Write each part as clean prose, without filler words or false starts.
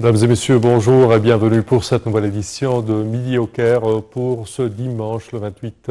Mesdames et messieurs, bonjour et bienvenue pour cette nouvelle édition de Midi au Caire pour ce dimanche le 28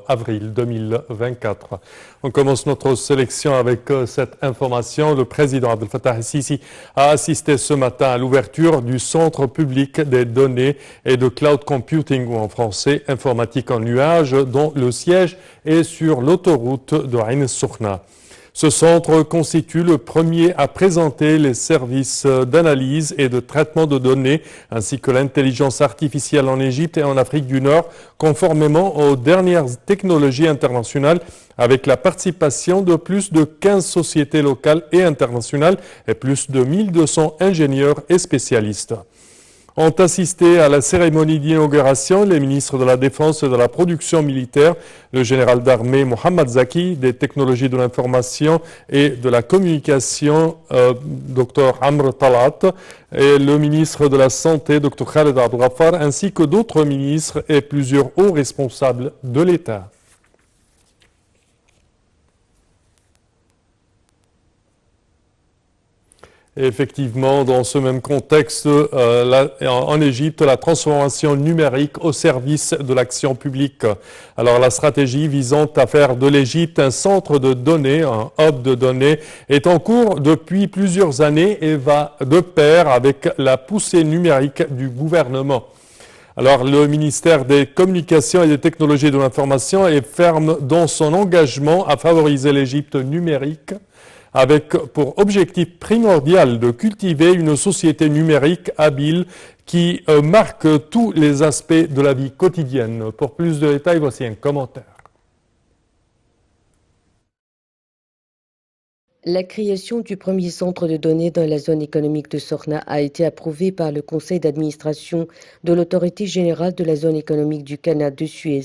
avril 2024. On commence notre sélection avec cette information. Le président Abdel Fattah el-Sisi a assisté ce matin à l'ouverture du Centre public des données et de cloud computing, ou en français informatique en nuage, dont le siège est sur l'autoroute de Ain el-Soukhna. Ce centre constitue le premier à présenter les services d'analyse et de traitement de données ainsi que l'intelligence artificielle en Égypte et en Afrique du Nord, conformément aux dernières technologies internationales, avec la participation de plus de 15 sociétés locales et internationales et plus de 1200 ingénieurs et spécialistes. Ont assisté à la cérémonie d'inauguration les ministres de la Défense et de la Production militaire, le général d'armée Mohamed Zaki, des technologies de l'information et de la communication, Dr Amr Talat, et le ministre de la Santé, Dr Khaled Abdel Ghaffar, ainsi que d'autres ministres et plusieurs hauts responsables de l'État. Effectivement, dans ce même contexte, en Égypte, la transformation numérique au service de l'action publique. Alors, la stratégie visant à faire de l'Égypte un centre de données, un hub de données, est en cours depuis plusieurs années et va de pair avec la poussée numérique du gouvernement. Alors, le ministère des Communications et des Technologies de l'Information est ferme dans son engagement à favoriser l'Égypte numérique, avec pour objectif primordial de cultiver une société numérique habile qui marque tous les aspects de la vie quotidienne. Pour plus de détails, voici un commentaire. La création du premier centre de données dans la zone économique de Sorna a été approuvée par le conseil d'administration de l'Autorité générale de la zone économique du canal de Suez.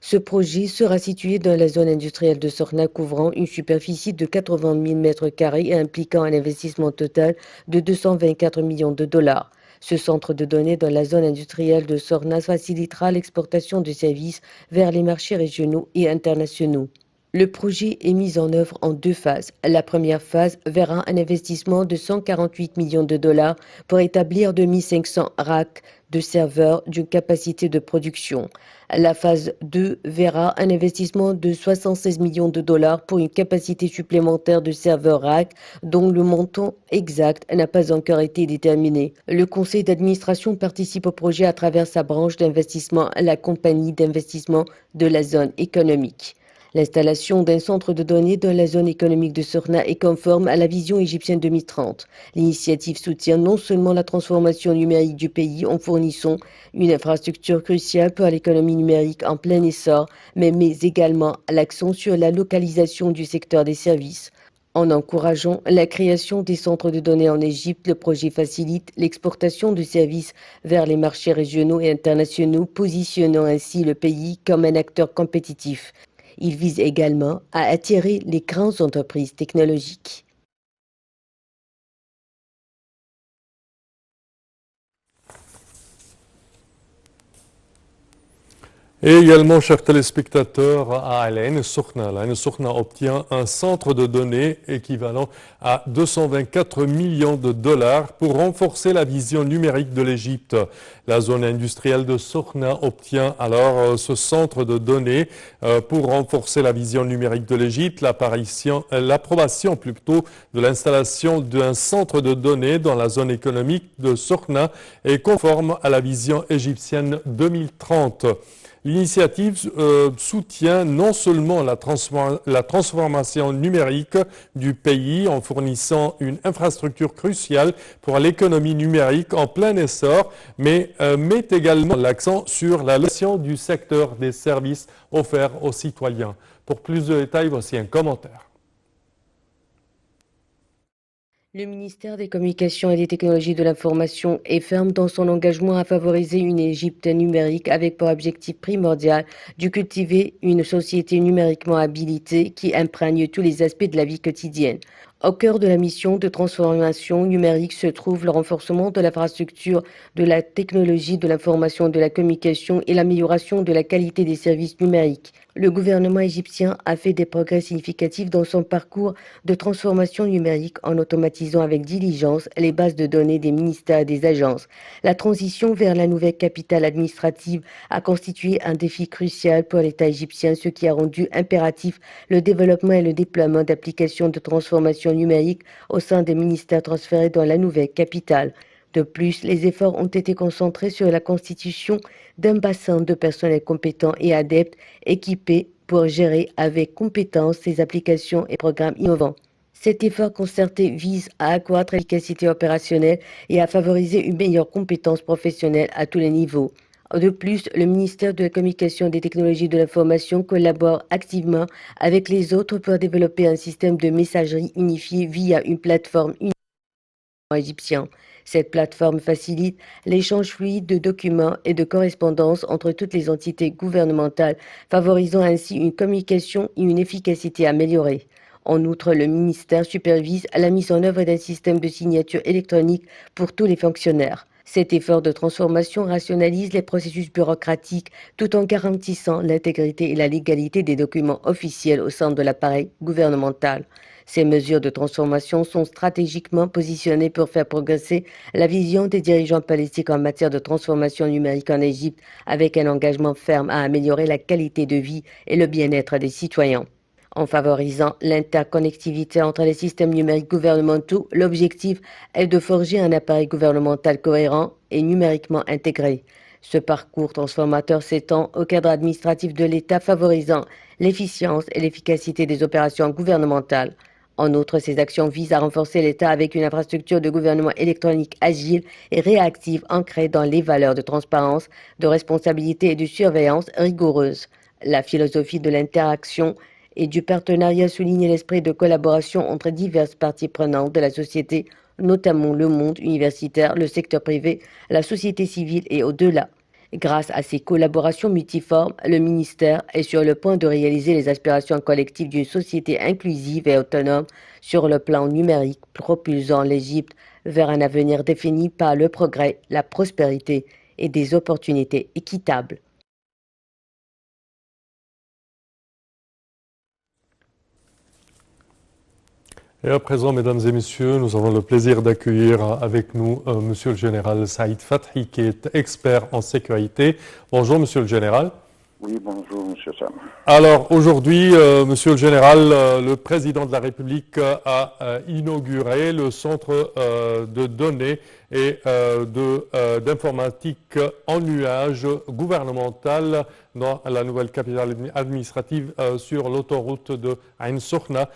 Ce projet sera situé dans la zone industrielle de Sorna, couvrant une superficie de 80 000 m² et impliquant un investissement total de 224 millions de dollars. Ce centre de données dans la zone industrielle de Sorna facilitera l'exportation de services vers les marchés régionaux et internationaux. Le projet est mis en œuvre en deux phases. La première phase verra un investissement de 148 millions de dollars pour établir 2500 racks de serveurs d'une capacité de production. La phase 2 verra un investissement de 76 millions de dollars pour une capacité supplémentaire de serveurs rack dont le montant exact n'a pas encore été déterminé. Le conseil d'administration participe au projet à travers sa branche d'investissement, la compagnie d'investissement de la zone économique. L'installation d'un centre de données dans la zone économique de Sorna est conforme à la vision égyptienne 2030. L'initiative soutient non seulement la transformation numérique du pays en fournissant une infrastructure cruciale pour l'économie numérique en plein essor, mais met également l'accent sur la localisation du secteur des services. En encourageant la création des centres de données en Égypte, le projet facilite l'exportation de services vers les marchés régionaux et internationaux, positionnant ainsi le pays comme un acteur compétitif. Il vise également à attirer les grandes entreprises technologiques. Et également, chers téléspectateurs, à Al Ain el-Soukhna. Al Ain el-Soukhna obtient un centre de données équivalent à 224 millions de dollars pour renforcer la vision numérique de l'Égypte. La zone industrielle de Soukhna obtient alors ce centre de données pour renforcer la vision numérique de l'Égypte. L'approbation plutôt de l'installation d'un centre de données dans la zone économique de Soukhna est conforme à la vision égyptienne 2030. L'initiative soutient non seulement la transformation numérique du pays en fournissant une infrastructure cruciale pour l'économie numérique en plein essor, mais met également l'accent sur la gestion du secteur des services offerts aux citoyens. Pour plus de détails, voici un commentaire. Le ministère des Communications et des Technologies de l'Information est ferme dans son engagement à favoriser une Égypte numérique avec pour objectif primordial de cultiver une société numériquement habilitée qui imprègne tous les aspects de la vie quotidienne. Au cœur de la mission de transformation numérique se trouve le renforcement de l'infrastructure de la technologie de l'information et de la communication et l'amélioration de la qualité des services numériques. Le gouvernement égyptien a fait des progrès significatifs dans son parcours de transformation numérique en automatisant avec diligence les bases de données des ministères et des agences. La transition vers la nouvelle capitale administrative a constitué un défi crucial pour l'État égyptien, ce qui a rendu impératif le développement et le déploiement d'applications de transformation numérique au sein des ministères transférés dans la nouvelle capitale. De plus, les efforts ont été concentrés sur la constitution d'un bassin de personnel compétents et adeptes équipés pour gérer avec compétence ces applications et programmes innovants. Cet effort concerté vise à accroître l'efficacité opérationnelle et à favoriser une meilleure compétence professionnelle à tous les niveaux. De plus, le ministère de la Communication et des Technologies de l'Information collabore activement avec les autres pour développer un système de messagerie unifié via une plateforme égyptien. Cette plateforme facilite l'échange fluide de documents et de correspondances entre toutes les entités gouvernementales, favorisant ainsi une communication et une efficacité améliorée. En outre, le ministère supervise la mise en œuvre d'un système de signature électronique pour tous les fonctionnaires. Cet effort de transformation rationalise les processus bureaucratiques tout en garantissant l'intégrité et la légalité des documents officiels au sein de l'appareil gouvernemental. Ces mesures de transformation sont stratégiquement positionnées pour faire progresser la vision des dirigeants politiques en matière de transformation numérique en Égypte, avec un engagement ferme à améliorer la qualité de vie et le bien-être des citoyens. En favorisant l'interconnectivité entre les systèmes numériques gouvernementaux, l'objectif est de forger un appareil gouvernemental cohérent et numériquement intégré. Ce parcours transformateur s'étend au cadre administratif de l'État, favorisant l'efficience et l'efficacité des opérations gouvernementales. En outre, ces actions visent à renforcer l'État avec une infrastructure de gouvernement électronique agile et réactive ancrée dans les valeurs de transparence, de responsabilité et de surveillance rigoureuse. La philosophie de l'interaction et du partenariat souligne l'esprit de collaboration entre diverses parties prenantes de la société, notamment le monde universitaire, le secteur privé, la société civile et au-delà. Grâce à ces collaborations multiformes, le ministère est sur le point de réaliser les aspirations collectives d'une société inclusive et autonome sur le plan numérique, propulsant l'Égypte vers un avenir défini par le progrès, la prospérité et des opportunités équitables. Et à présent, mesdames et messieurs, nous avons le plaisir d'accueillir avec nous Monsieur le Général Saïd Fathi, qui est expert en sécurité. Bonjour, Monsieur le Général. Oui, bonjour, Monsieur Sam. Alors aujourd'hui, Monsieur le Général, le Président de la République a inauguré le centre de données et d'informatique en nuage gouvernemental dans la nouvelle capitale administrative sur l'autoroute de Ain Sokhna.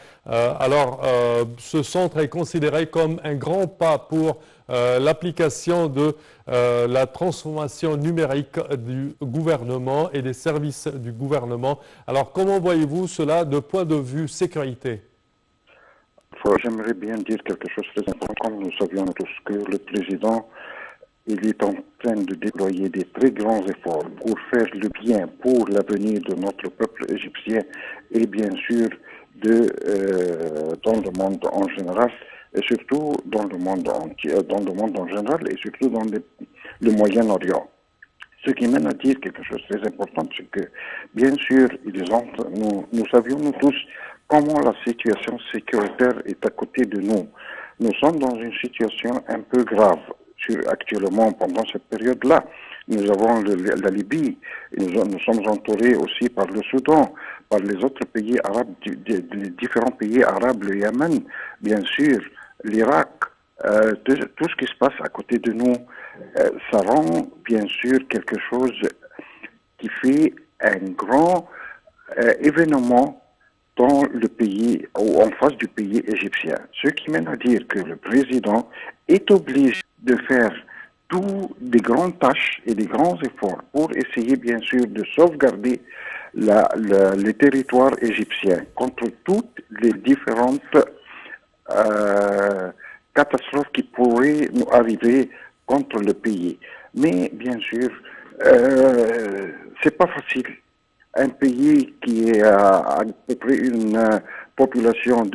Ce centre est considéré comme un grand pas pour l'application de la transformation numérique du gouvernement et des services du gouvernement. Alors, comment voyez-vous cela de point de vue sécurité? J'aimerais bien dire quelque chose de très important. Comme nous savions tous que le président il est en train de déployer des très grands efforts pour faire le bien pour l'avenir de notre peuple égyptien et bien sûr dans le monde en général et surtout dans le monde entier, dans le monde en général et surtout dans le Moyen-Orient. Ce qui mène à dire quelque chose de très important, c'est que, bien sûr, nous savions nous tous comment la situation sécuritaire est à côté de nous. Nous sommes dans une situation un peu grave actuellement pendant cette période-là. Nous avons la Libye, nous sommes entourés aussi par le Soudan, par les autres pays arabes, les différents pays arabes, le Yémen, bien sûr, l'Irak, tout ce qui se passe à côté de nous, ça rend bien sûr quelque chose qui fait un grand événement dans le pays ou en face du pays égyptien. Ce qui mène à dire que le président est obligé de faire des grandes tâches et des grands efforts pour essayer bien sûr de sauvegarder les territoires égyptiens contre toutes les différentes catastrophes qui pourraient nous arriver contre le pays. Mais bien sûr, c'est pas facile. Un pays qui a à peu près une population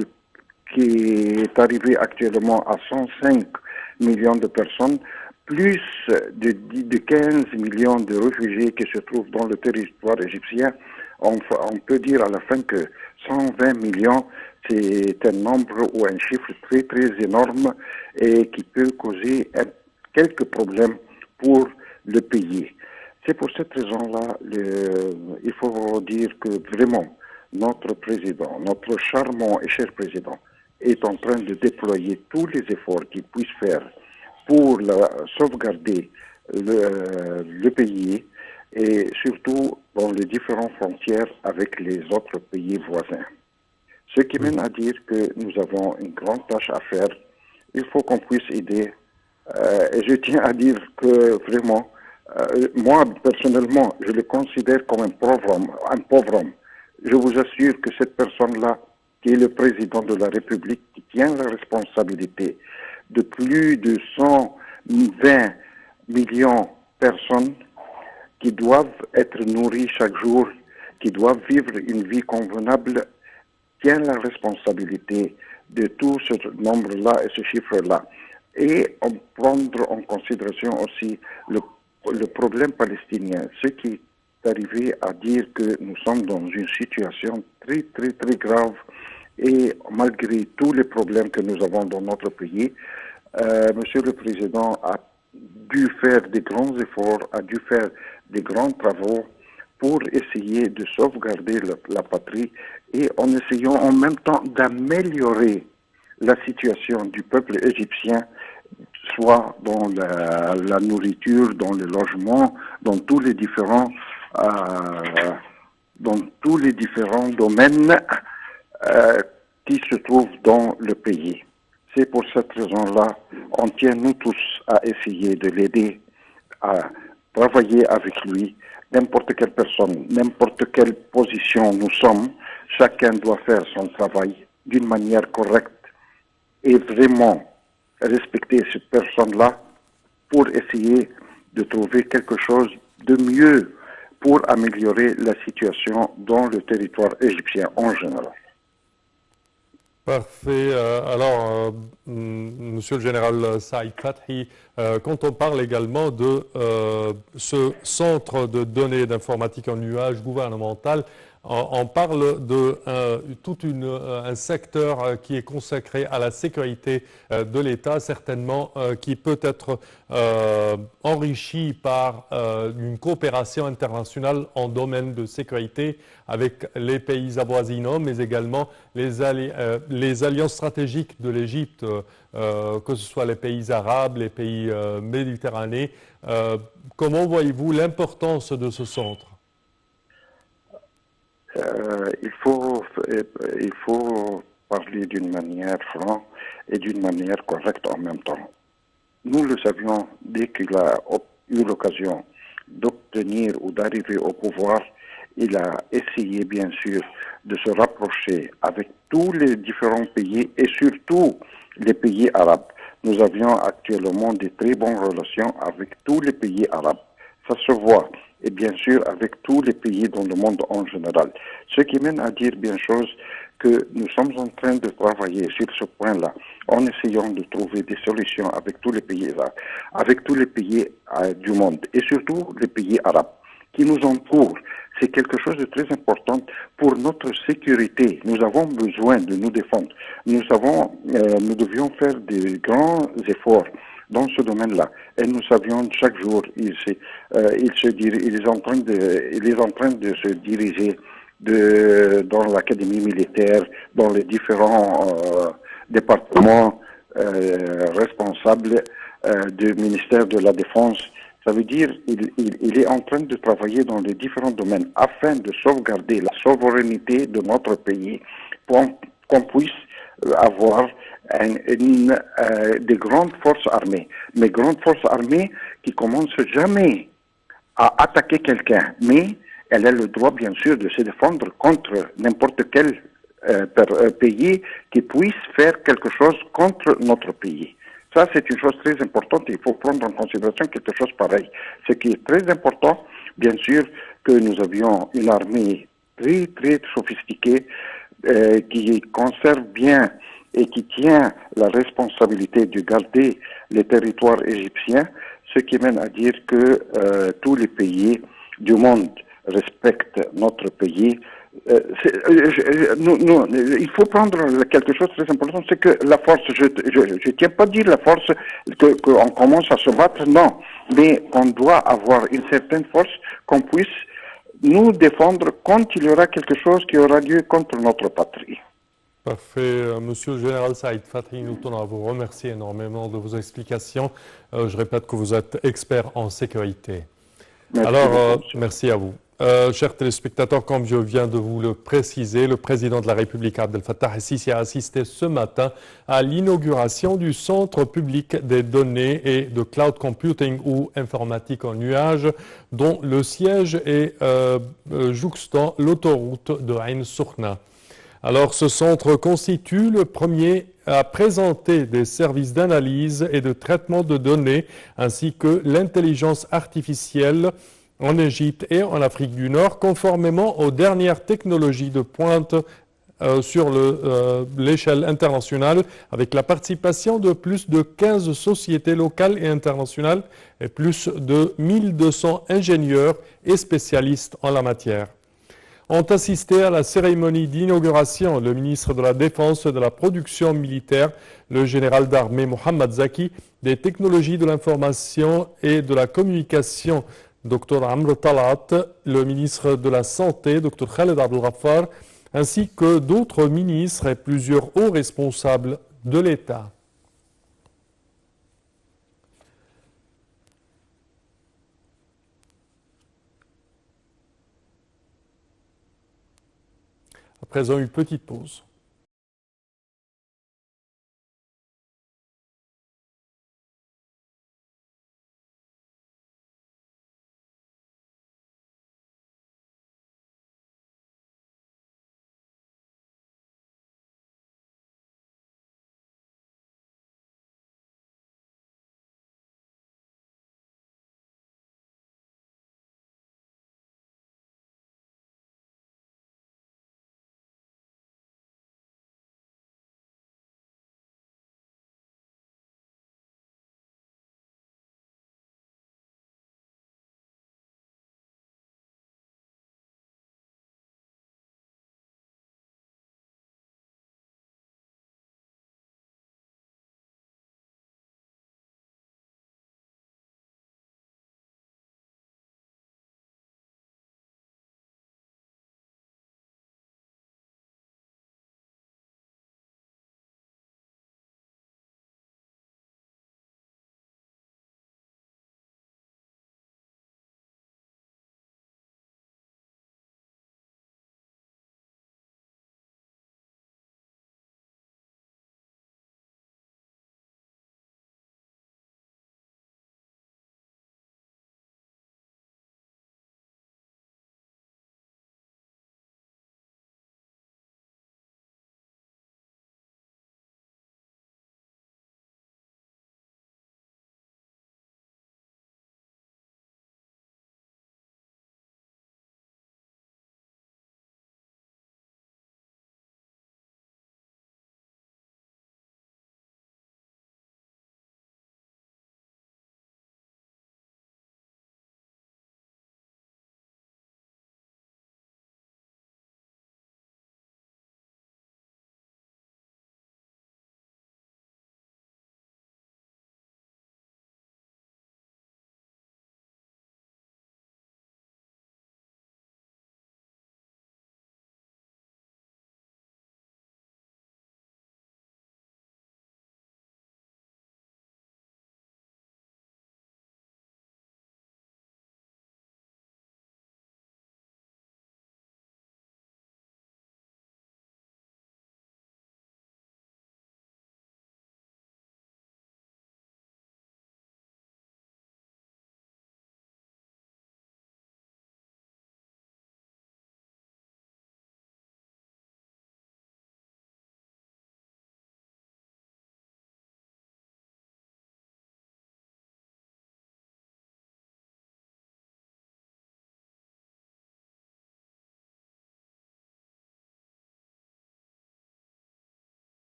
qui est arrivée actuellement à 105 millions de personnes, plus de 15 millions de réfugiés qui se trouvent dans le territoire égyptien, on peut dire à la fin que 120 millions, c'est un nombre ou un chiffre très très énorme et qui peut causer quelques problèmes pour le pays. C'est pour cette raison-là, il faut dire que vraiment, notre président, notre charmant et cher président, est en train de déployer tous les efforts qu'il puisse faire pour sauvegarder le pays et surtout dans les différentes frontières avec les autres pays voisins. Ce qui mène à dire que nous avons une grande tâche à faire. Il faut qu'on puisse aider. Et je tiens à dire que vraiment, moi personnellement, je le considère comme un pauvre homme. Je vous assure que cette personne-là, qui est le président de la République, qui tient la responsabilité de plus de 120 millions de personnes qui doivent être nourries chaque jour, qui doivent vivre une vie convenable, tient la responsabilité de tout ce nombre-là et ce chiffre-là. Et prendre en considération aussi le problème palestinien, ce qui est arrivé à dire que nous sommes dans une situation très, très, très grave et malgré tous les problèmes que nous avons dans notre pays, Monsieur le Président a dû faire des grands efforts, a dû faire des grands travaux pour essayer de sauvegarder la patrie et en essayant en même temps d'améliorer la situation du peuple égyptien, soit dans la nourriture, dans le logement, dans tous les différents domaines qui se trouvent dans le pays. C'est pour cette raison-là, on tient nous tous à essayer de l'aider, à travailler avec lui. N'importe quelle personne, n'importe quelle position nous sommes, chacun doit faire son travail d'une manière correcte et vraiment respecter cette personne-là pour essayer de trouver quelque chose de mieux pour améliorer la situation dans le territoire égyptien en général. Parfait. Alors, Monsieur le Général Saïd Fathi, quand on parle également de ce centre de données d'informatique en nuage gouvernemental, on parle de tout un secteur qui est consacré à la sécurité de l'État, certainement qui peut être enrichi par une coopération internationale en domaine de sécurité avec les pays avoisinants, mais également les alliances stratégiques de l'Égypte, que ce soit les pays arabes, les pays méditerranéens. Comment voyez-vous l'importance de ce centre ? Il faut parler d'une manière franche et d'une manière correcte en même temps. Nous le savions dès qu'il a eu l'occasion d'obtenir ou d'arriver au pouvoir, il a essayé bien sûr de se rapprocher avec tous les différents pays et surtout les pays arabes. Nous avions actuellement de très bonnes relations avec tous les pays arabes. Ça se voit. Et bien sûr avec tous les pays dans le monde en général. Ce qui mène à dire bien chose que nous sommes en train de travailler sur ce point-là, en essayant de trouver des solutions avec tous les pays du monde, et surtout les pays arabes qui nous entourent. C'est quelque chose de très important pour notre sécurité. Nous avons besoin de nous défendre. Nous devions faire des grands efforts dans ce domaine-là. Et nous savions chaque jour, il est en train de se diriger dans l'académie militaire, dans les différents départements responsables du ministère de la Défense. Ça veut dire il est en train de travailler dans les différents domaines afin de sauvegarder la souveraineté de notre pays pour qu'on puisse avoir des grandes forces armées. Mais grandes forces armées qui commencent jamais à attaquer quelqu'un, mais elle a le droit bien sûr de se défendre contre n'importe quel pays qui puisse faire quelque chose contre notre pays. Ça, c'est une chose très importante et il faut prendre en considération quelque chose pareil. Ce qui est très important, bien sûr, que nous avions une armée très, très sophistiquée qui conserve bien et qui tient la responsabilité de garder les territoires égyptiens, ce qui mène à dire que tous les pays du monde respectent notre pays. Il faut prendre quelque chose de très important, c'est que la force, je ne tiens pas à dire la force qu'on commence à se battre, non, mais on doit avoir une certaine force qu'on puisse nous défendre quand il y aura quelque chose qui aura lieu contre notre patrie. Parfait. Monsieur le général Saïd Fathi, nous tenons à vous remercier énormément de vos explications. Je répète que vous êtes expert en sécurité. Merci Alors, beaucoup. merci à vous. Chers téléspectateurs, comme je viens de vous le préciser, le président de la République, Abdel Fattah el-Sisi, a assisté ce matin à l'inauguration du Centre public des données et de cloud computing ou informatique en nuage, dont le siège est jouxtant l'autoroute de Ain Sokhna. Alors, ce centre constitue le premier à présenter des services d'analyse et de traitement de données, ainsi que l'intelligence artificielle en Égypte et en Afrique du Nord, conformément aux dernières technologies de pointe sur l'échelle internationale, avec la participation de plus de 15 sociétés locales et internationales et plus de 1200 ingénieurs et spécialistes en la matière. Ont assisté à la cérémonie d'inauguration le ministre de la Défense et de la Production militaire, le général d'armée Mohamed Zaki, des technologies de l'information et de la communication, Dr Amr Talat, le ministre de la Santé, Dr Khaled Abdel Ghaffar, ainsi que d'autres ministres et plusieurs hauts responsables de l'État. À présent, une petite pause.